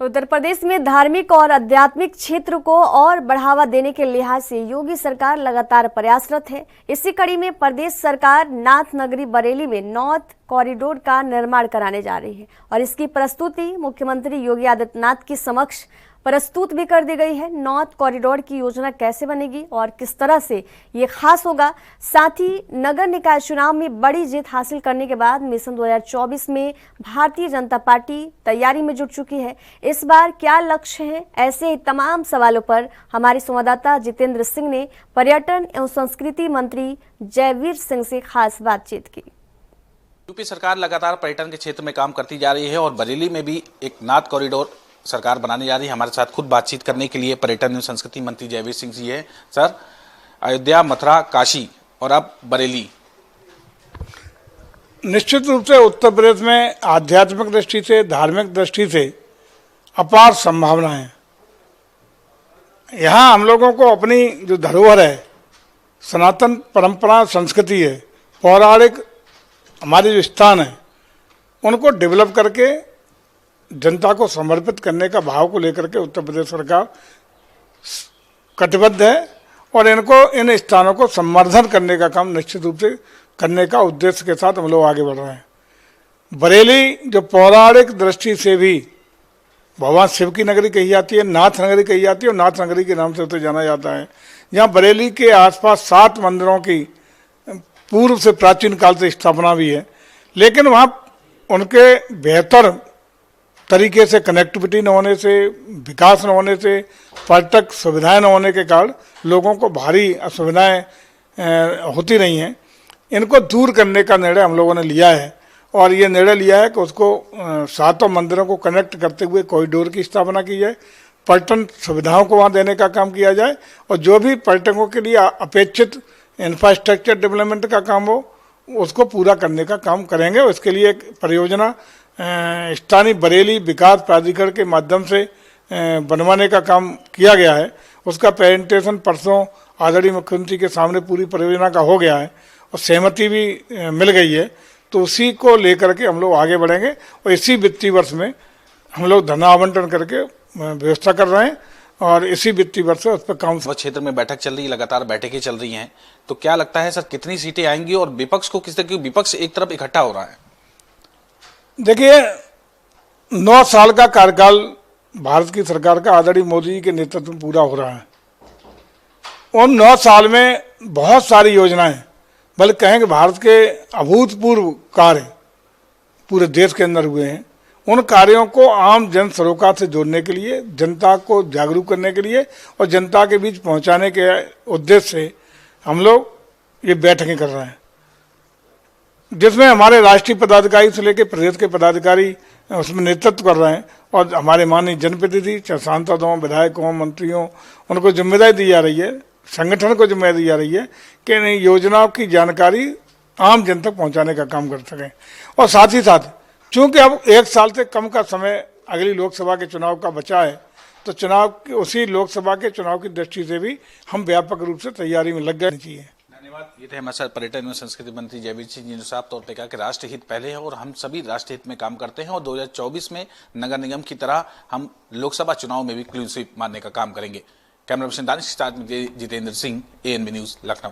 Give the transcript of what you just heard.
उत्तर प्रदेश में धार्मिक और आध्यात्मिक क्षेत्र को और बढ़ावा देने के लिहाज से योगी सरकार लगातार प्रयासरत है। इसी कड़ी में प्रदेश सरकार नाथ नगरी बरेली में नॉर्थ कॉरिडोर का निर्माण कराने जा रही है और इसकी प्रस्तुति मुख्यमंत्री योगी आदित्यनाथ के समक्ष प्रस्तुत भी कर दी गई है। नॉर्थ कॉरिडोर की योजना कैसे बनेगी और किस तरह से ये खास होगा, साथ ही नगर निकाय चुनाव में बड़ी जीत हासिल करने के बाद मिशन 2024 में भारतीय जनता पार्टी तैयारी में जुट चुकी है। इस बार क्या लक्ष्य है, ऐसे ही तमाम सवालों पर हमारे संवाददाता जितेंद्र सिंह ने पर्यटन एवं संस्कृति मंत्री जयवीर सिंह से खास बातचीत की। यूपी सरकार लगातार पर्यटन के क्षेत्र में काम करती जा रही है और बरेली में भी एक नाथ कॉरिडोर सरकार बनाने जा रही है। हमारे साथ खुद बातचीत करने के लिए पर्यटन एवं संस्कृति मंत्री जयवीर सिंह जी है। सर, अयोध्या, मथुरा, काशी और अब बरेली, निश्चित रूप से उत्तर प्रदेश में आध्यात्मिक दृष्टि से, धार्मिक दृष्टि से अपार संभावनाएं हैं। यहाँ हम लोगों को अपनी जो धरोहर है, सनातन परंपरा संस्कृति है, पौराणिक हमारे जो स्थान है, उनको डेवलप करके जनता को समर्पित करने का भाव को लेकर के उत्तर प्रदेश सरकार कटिबद्ध है और इन स्थानों को संवर्धन करने का काम निश्चित रूप से करने का उद्देश्य के साथ हम लोग आगे बढ़ रहे हैं। बरेली जो पौराणिक दृष्टि से भी भगवान शिव की नगरी कही जाती है, नाथ नगरी कही जाती है और नाथ नगरी के नाम से उसे जाना जाता है। यहाँ बरेली के आसपास 7 मंदिरों की पूर्व से प्राचीन काल से स्थापना भी है, लेकिन वहाँ उनके बेहतर तरीके से कनेक्टिविटी न होने से, विकास न होने से, पर्यटक सुविधाएं न होने के कारण लोगों को भारी असुविधाएं होती रही हैं। इनको दूर करने का निर्णय हम लोगों ने लिया है और ये निर्णय लिया है कि उसको 7 मंदिरों को कनेक्ट करते हुए कॉरिडोर की स्थापना की जाए, पर्यटन सुविधाओं को वहाँ देने का काम किया जाए और जो भी पर्यटकों के लिए अपेक्षित इंफ्रास्ट्रक्चर डेवलपमेंट का काम हो उसको पूरा करने का काम करेंगे। उसके लिए एक परियोजना स्थानीय बरेली विकास प्राधिकरण के माध्यम से बनवाने का काम किया गया है। उसका प्रेजेंटेशन परसों आदरणीय मुख्यमंत्री के सामने पूरी परियोजना का हो गया है और सहमति भी मिल गई है। तो उसी को लेकर के हम लोग आगे बढ़ेंगे और इसी वित्तीय वर्ष में हम लोग धन आवंटन करके व्यवस्था कर रहे हैं और इसी वित्तीय वर्ष से उस पर काम। क्षेत्र में बैठक चल रही है, लगातार बैठकें चल रही हैं, तो क्या लगता है सर कितनी सीटें आएंगी और विपक्ष को किस तरह की, विपक्ष एक तरफ इकट्ठा हो रहा है? देखिए, 9 साल का कार्यकाल भारत की सरकार का आदरणीय मोदी जी के नेतृत्व में पूरा हो रहा है। उन 9 साल में बहुत सारी योजनाएं, बल्कि कहेंगे भारत के अभूतपूर्व कार्य पूरे देश के अंदर हुए हैं। उन कार्यों को आम जन सरोकार से जोड़ने के लिए, जनता को जागरूक करने के लिए और जनता के बीच पहुंचाने के उद्देश्य से हम लोग ये बैठकें कर रहे हैं, जिसमें हमारे राष्ट्रीय पदाधिकारी से लेकर प्रदेश के पदाधिकारी उसमें नेतृत्व कर रहे हैं और हमारे माननीय जनप्रतिनिधि, चाहे सांसद हों, विधायक हों, मंत्रियों, उनको जिम्मेदारी दी जा रही है, संगठन को जिम्मेदारी दी जा रही है कि इन योजनाओं की जानकारी आम जन तक पहुंचाने का काम कर सकें। और साथ ही साथ चूँकि अब 1 साल से कम का समय अगली लोकसभा के चुनाव का बचा है, तो उसी लोकसभा के चुनाव की दृष्टि से भी हम व्यापक रूप से तैयारी में लग गए चाहिए। धन्यवाद। ये थे हमारे साथ पर्यटन एवं संस्कृति मंत्री जयवीर सिंह जी ने साफ तौर पर कहा कि राष्ट्र हित पहले है और हम सभी राष्ट्र हित में काम करते हैं और 2024 में नगर निगम की तरह हम लोकसभा चुनाव में भी क्लीन स्वीप मारने का काम करेंगे। कैमरा पर्सन दानिश के साथ जितेंद्र सिंह, ANB न्यूज, लखनऊ।